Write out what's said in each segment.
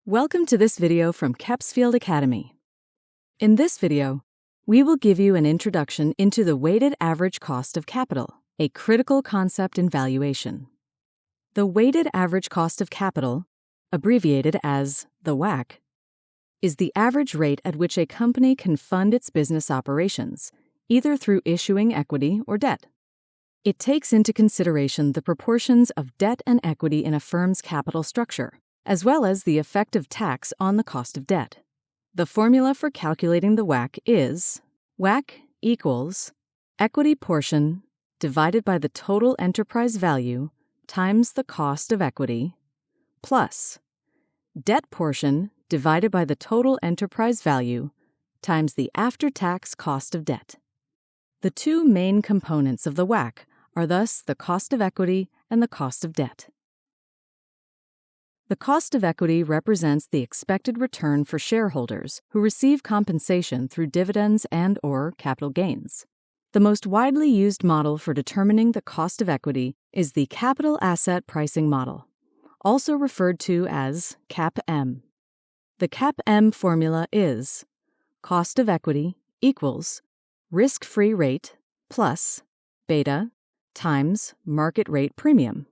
Welcome to this video from Capsfield Academy. In this video, we will give you an introduction into the weighted average cost of capital, a critical concept in valuation. The weighted average cost of capital, abbreviated as the WACC, is the average rate at which a company can fund its business operations, either through issuing equity or debt. It takes into consideration the proportions of debt and equity in a firm's capital structure, as well as the effective tax on the cost of debt. The formula for calculating the WACC is WACC equals equity portion divided by the total enterprise value times the cost of equity plus debt portion divided by the total enterprise value times the after-tax cost of debt. The two main components of the WACC are thus the cost of equity and the cost of debt. The cost of equity represents the expected return for shareholders who receive compensation through dividends and/or capital gains. The most widely used model for determining the cost of equity is the capital asset pricing model, also referred to as CAPM. The CAPM formula is cost of equity equals risk-free rate plus beta times market rate premium.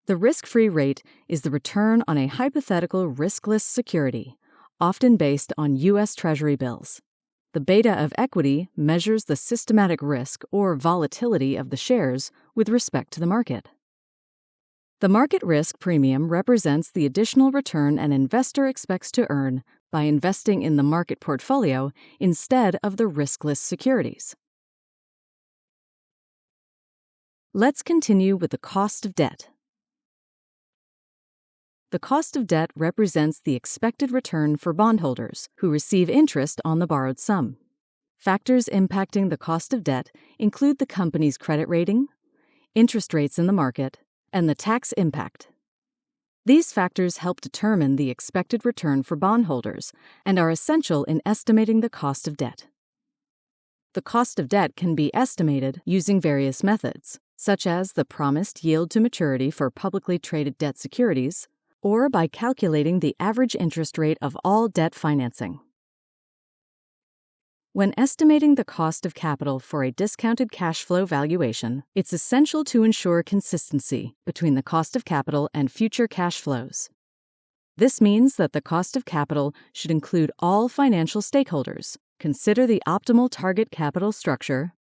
The risk-free rate is the return on a hypothetical riskless security, often based on U.S. Treasury bills. The beta of equity measures the systematic risk or volatility of the shares with respect to the market. The market risk premium represents the additional return an investor expects to earn by investing in the market portfolio instead of the riskless securities. Let's continue with the cost of debt. The cost of debt represents the expected return for bondholders who receive interest on the borrowed sum. Factors impacting the cost of debt include the company's credit rating, interest rates in the market, and the tax impact. These factors help determine the expected return for bondholders and are essential in estimating the cost of debt. The cost of debt can be estimated using various methods, such as the promised yield to maturity for publicly traded debt securities, or by calculating the average interest rate of all debt financing. When estimating the cost of capital for a discounted cash flow valuation, it's essential to ensure consistency between the cost of capital and future cash flows. This means that the cost of capital should include all financial stakeholders, consider the optimal target capital structure,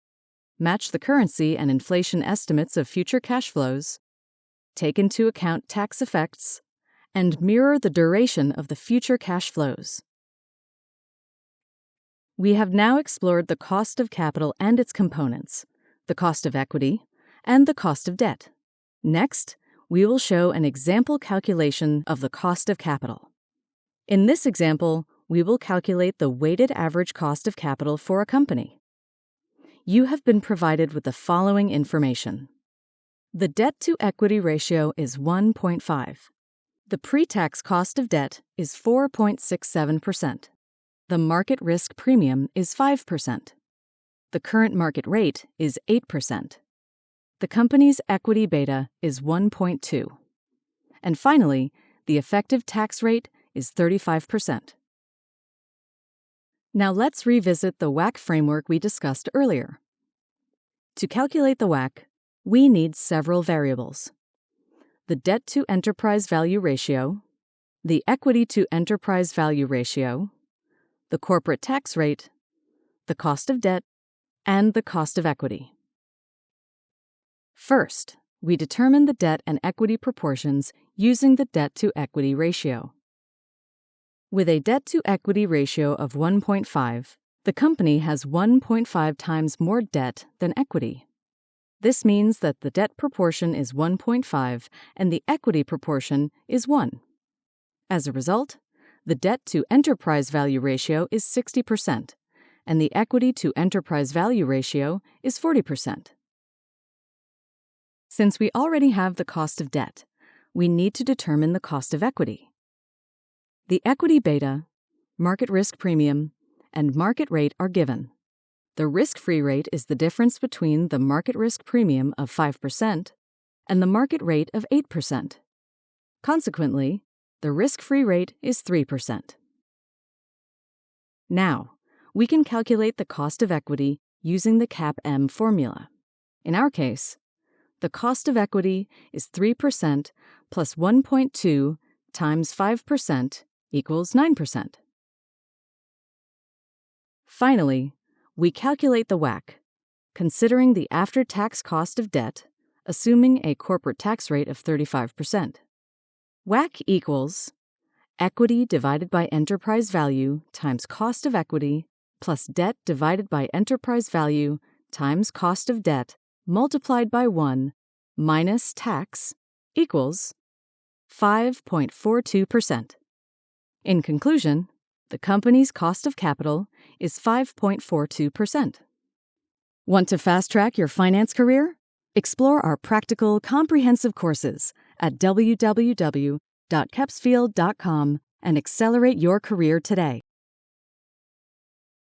match the currency and inflation estimates of future cash flows, take into account tax effects, and mirror the duration of the future cash flows. We have now explored the cost of capital and its components, the cost of equity, and the cost of debt. Next, we will show an example calculation of the cost of capital. In this example, we will calculate the weighted average cost of capital for a company. You have been provided with the following information. The debt-to-equity ratio is 1.5. The pre-tax cost of debt is 4.67%. The market risk premium is 5%. The current market rate is 8%. The company's equity beta is 1.2. And finally, the effective tax rate is 35%. Now let's revisit the WACC framework we discussed earlier. To calculate the WACC, we need several variables: the debt-to-enterprise value ratio, the equity-to-enterprise value ratio, the corporate tax rate, the cost of debt, and the cost of equity. First, we determine the debt and equity proportions using the debt-to-equity ratio. With a debt-to-equity ratio of 1.5, the company has 1.5 times more debt than equity. This means that the debt proportion is 1.5 and the equity proportion is 1. As a result, the debt-to-enterprise value ratio is 60%, and the equity-to-enterprise value ratio is 40%. Since we already have the cost of debt, we need to determine the cost of equity. The equity beta, market risk premium, and market rate are given. The risk-free rate is the difference between the market risk premium of 5% and the market rate of 8%. Consequently, The risk-free rate is 3%. Now, we can calculate the cost of equity using the CAPM formula. In our case, the cost of equity is 3% plus 1.2 times 5% equals 9%. Finally, we calculate the WACC, considering the after-tax cost of debt, assuming a corporate tax rate of 35%. WACC equals equity divided by enterprise value times cost of equity plus debt divided by enterprise value times cost of debt multiplied by 1 minus tax equals 5.42%. In conclusion, the company's cost of capital is 5.42%. Want to fast-track your finance career? Explore our practical, comprehensive courses at www.kepsfield.com and accelerate your career today.